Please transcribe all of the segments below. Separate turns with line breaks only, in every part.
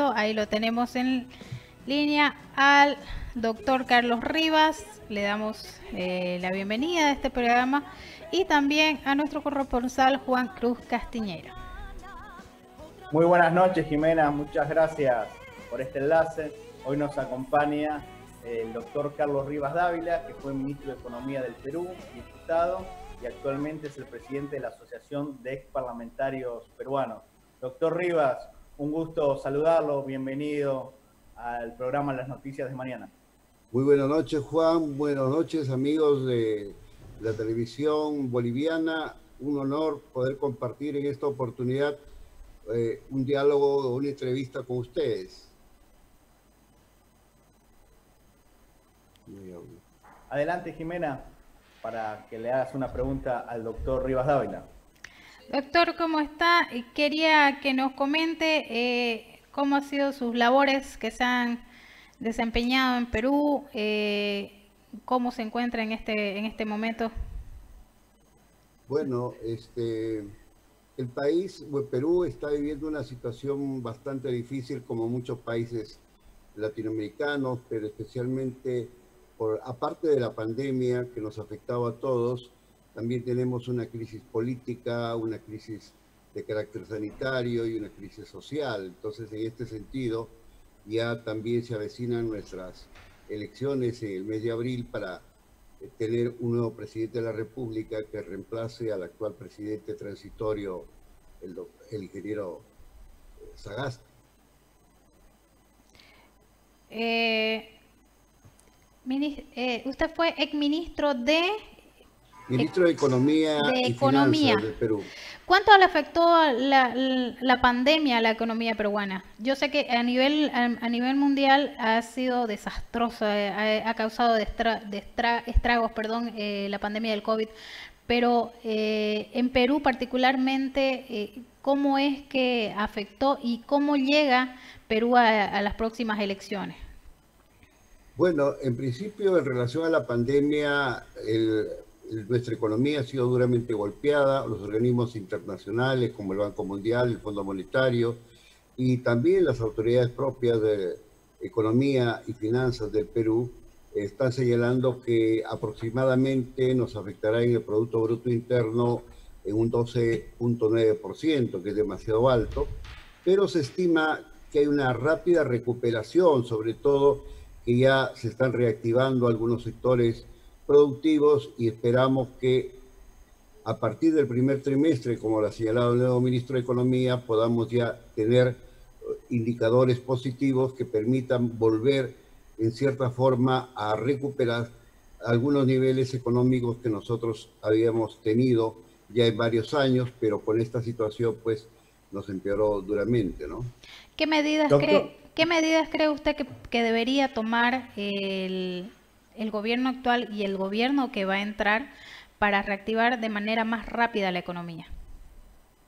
escuchando. Ahí lo tenemos en línea al doctor Carlos Rivas. Le damos la bienvenida a este programa y también a nuestro corresponsal Juan Cruz Castiñeira.
Muy buenas noches, Jimena. Muchas gracias por este enlace. Hoy nos acompaña el doctor Carlos Rivas Dávila, que fue ministro de Economía del Perú, diputado, y actualmente es el presidente de la Asociación de Exparlamentarios Peruanos. Doctor Rivas, un gusto saludarlo. Bienvenido al programa Las Noticias de Mañana.
Muy buenas noches, Juan. Buenas noches, amigos de la televisión boliviana. Un honor poder compartir en esta oportunidad un diálogo o una entrevista con ustedes.
Adelante, Jimena, para que le hagas una pregunta al doctor Rivas Dávila.
Doctor, ¿cómo está? Quería que nos comente cómo han sido sus labores que se han desempeñado en Perú, cómo se encuentra en este momento.
Bueno, el país, Perú, está viviendo una situación bastante difícil como muchos países latinoamericanos, pero especialmente aparte de la pandemia que nos afectaba a todos, también tenemos una crisis política, una crisis de carácter sanitario y una crisis social. Entonces, en este sentido, ya también se avecinan nuestras elecciones en el mes de abril para tener un nuevo presidente de la República que reemplace al actual presidente transitorio, el ingeniero Sagasti.
Usted fue exministro de...
Ministro de Economía y Finanzas del Perú.
¿Cuánto le afectó la pandemia a la economía peruana? Yo sé que a nivel mundial ha sido desastrosa, ha causado estragos, la pandemia del COVID, pero en Perú particularmente, ¿cómo es que afectó y cómo llega Perú a las próximas elecciones?
Bueno, en principio, en relación a la pandemia, nuestra economía ha sido duramente golpeada. Los organismos internacionales como el Banco Mundial, el Fondo Monetario y también las autoridades propias de Economía y Finanzas del Perú están señalando que aproximadamente nos afectará en el Producto Bruto Interno en un 12.9%, que es demasiado alto, pero se estima que hay una rápida recuperación, sobre todo que ya se están reactivando algunos sectores productivos y esperamos que a partir del primer trimestre, como lo ha señalado el nuevo ministro de Economía, podamos ya tener indicadores positivos que permitan volver en cierta forma a recuperar algunos niveles económicos que nosotros habíamos tenido ya en varios años, pero con esta situación pues nos empeoró duramente, ¿no?
¿Qué medidas cree usted que debería tomar el gobierno actual y el gobierno que va a entrar para reactivar de manera más rápida la economía?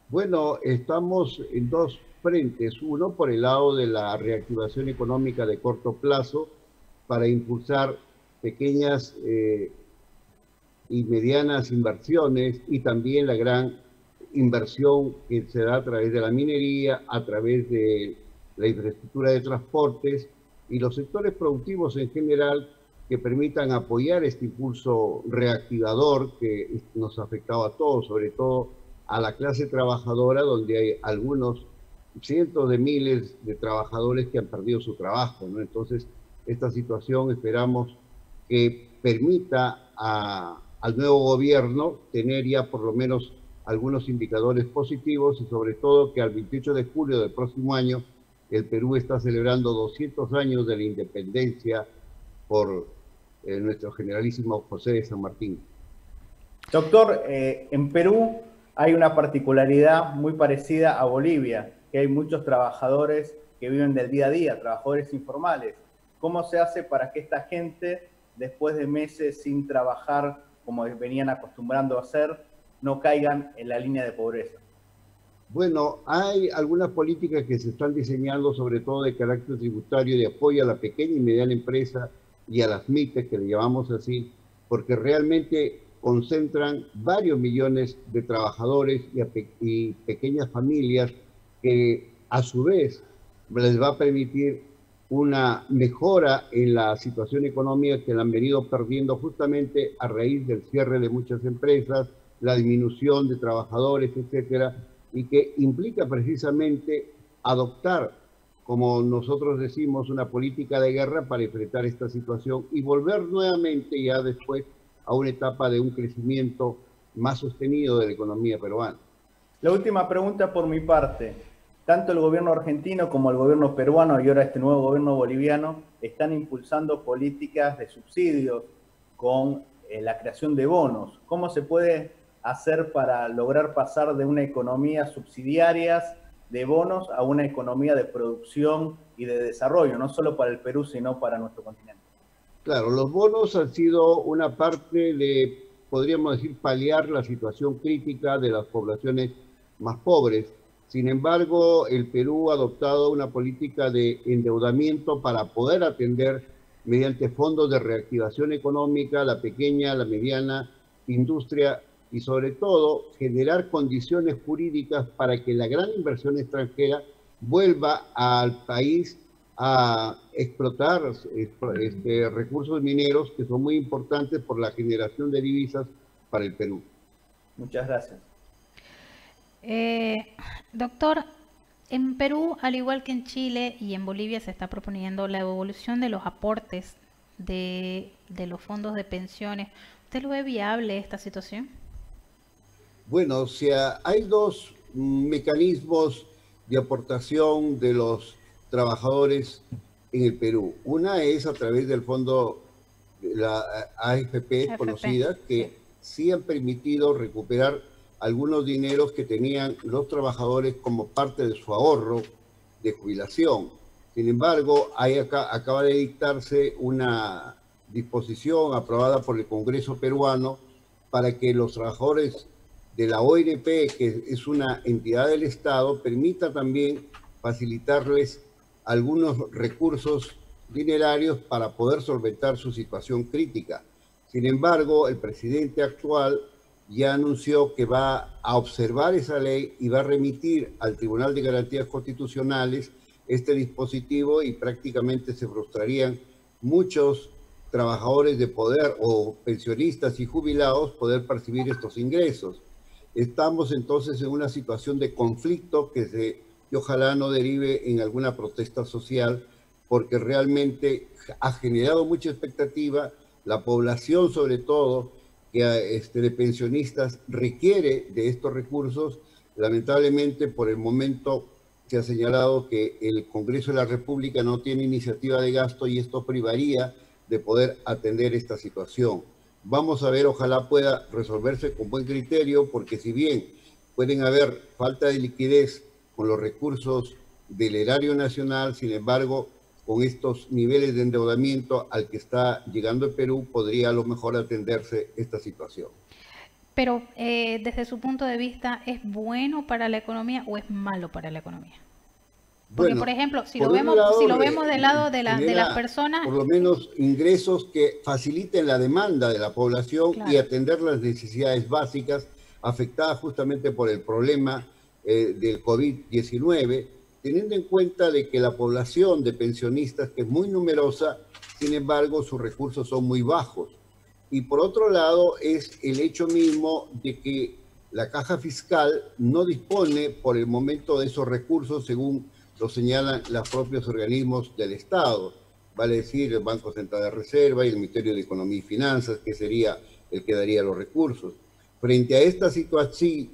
Bueno, estamos en dos frentes. Uno, por el lado de la reactivación económica de corto plazo para impulsar pequeñas y medianas inversiones y también la gran inversión que se da a través de la minería, a través de la infraestructura de transportes y los sectores productivos en general que permitan apoyar este impulso reactivador que nos ha afectado a todos, sobre todo a la clase trabajadora, donde hay algunos cientos de miles de trabajadores que han perdido su trabajo, ¿no? Entonces, esta situación esperamos que permita al nuevo gobierno tener ya por lo menos algunos indicadores positivos y sobre todo que al 28 de julio del próximo año el Perú está celebrando 200 años de la independencia por nuestro generalísimo José de San Martín.
Doctor, en Perú hay una particularidad muy parecida a Bolivia, que hay muchos trabajadores que viven del día a día, trabajadores informales. ¿Cómo se hace para que esta gente, después de meses sin trabajar como venían acostumbrando a hacer, no caigan en la línea de pobreza?
Bueno, hay algunas políticas que se están diseñando, sobre todo de carácter tributario, de apoyo a la pequeña y mediana empresa y a las MIPES, que le llamamos así, porque realmente concentran varios millones de trabajadores y pequeñas familias que a su vez les va a permitir una mejora en la situación económica que la han venido perdiendo justamente a raíz del cierre de muchas empresas, la disminución de trabajadores, etcétera, y que implica precisamente adoptar, como nosotros decimos, una política de guerra para enfrentar esta situación y volver nuevamente ya después a una etapa de un crecimiento más sostenido de la economía peruana.
La última pregunta por mi parte. Tanto el gobierno argentino como el gobierno peruano y ahora este nuevo gobierno boliviano están impulsando políticas de subsidios con la creación de bonos. ¿Cómo se puede hacer para lograr pasar de una economía subsidiaria de bonos a una economía de producción y de desarrollo, no solo para el Perú, sino para nuestro continente?
Claro, los bonos han sido una parte de, podríamos decir, paliar la situación crítica de las poblaciones más pobres. Sin embargo, el Perú ha adoptado una política de endeudamiento para poder atender mediante fondos de reactivación económica la pequeña, la mediana industria y sobre todo generar condiciones jurídicas para que la gran inversión extranjera vuelva al país a explotar recursos mineros que son muy importantes por la generación de divisas para el Perú.
Muchas gracias.
Doctor, en Perú, al igual que en Chile y en Bolivia, se está proponiendo la evolución de los aportes de los fondos de pensiones. ¿Usted lo ve viable esta situación?
Bueno, o sea, hay dos mecanismos de aportación de los trabajadores en el Perú. Una es a través del fondo de la AFP conocida, que sí han permitido recuperar algunos dineros que tenían los trabajadores como parte de su ahorro de jubilación. Sin embargo, acaba de dictarse una disposición aprobada por el Congreso peruano para que los trabajadores de la ONP, que es una entidad del Estado, permita también facilitarles algunos recursos dinerarios para poder solventar su situación crítica. Sin embargo, el presidente actual ya anunció que va a observar esa ley y va a remitir al Tribunal de Garantías Constitucionales este dispositivo y prácticamente se frustrarían muchos trabajadores de poder o pensionistas y jubilados poder percibir estos ingresos. Estamos entonces en una situación de conflicto que ojalá no derive en alguna protesta social, porque realmente ha generado mucha expectativa, la población sobre todo, que de pensionistas requiere de estos recursos. Lamentablemente, por el momento se ha señalado que el Congreso de la República no tiene iniciativa de gasto y esto privaría de poder atender esta situación. Vamos a ver, ojalá pueda resolverse con buen criterio, porque si bien pueden haber falta de liquidez con los recursos del erario nacional, sin embargo, con estos niveles de endeudamiento al que está llegando el Perú, podría a lo mejor atenderse esta situación.
Pero desde su punto de vista, ¿es bueno para la economía o es malo para la economía? Porque, bueno, por ejemplo, si lo vemos del lado de las personas...
Por lo menos ingresos que faciliten la demanda de la población, claro, y atender las necesidades básicas afectadas justamente por el problema del COVID-19, teniendo en cuenta de que la población de pensionistas, que es muy numerosa, sin embargo, sus recursos son muy bajos. Y por otro lado, es el hecho mismo de que la caja fiscal no dispone por el momento de esos recursos, según lo señalan los propios organismos del Estado, vale decir el Banco Central de Reserva y el Ministerio de Economía y Finanzas, que sería el que daría los recursos. Frente a esta situación,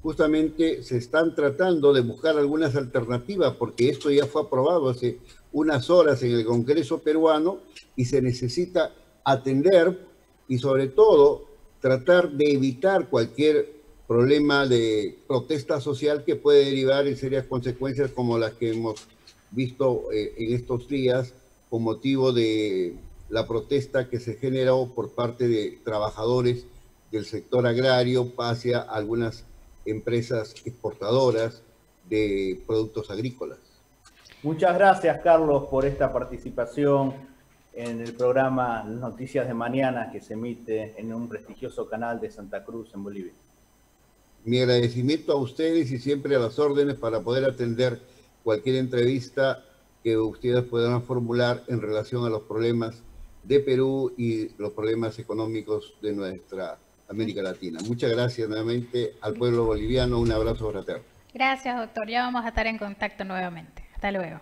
justamente se están tratando de buscar algunas alternativas, porque esto ya fue aprobado hace unas horas en el Congreso peruano y se necesita atender y sobre todo tratar de evitar cualquier problema de protesta social que puede derivar en serias consecuencias como las que hemos visto en estos días con motivo de la protesta que se generó por parte de trabajadores del sector agrario hacia algunas empresas exportadoras de productos agrícolas.
Muchas gracias, Carlos, por esta participación en el programa Noticias de Mañana que se emite en un prestigioso canal de Santa Cruz, en Bolivia.
Mi agradecimiento a ustedes y siempre a las órdenes para poder atender cualquier entrevista que ustedes puedan formular en relación a los problemas de Perú y los problemas económicos de nuestra América Latina. Muchas gracias nuevamente al pueblo boliviano. Un abrazo fraterno.
Gracias, doctor. Ya vamos a estar en contacto nuevamente. Hasta luego.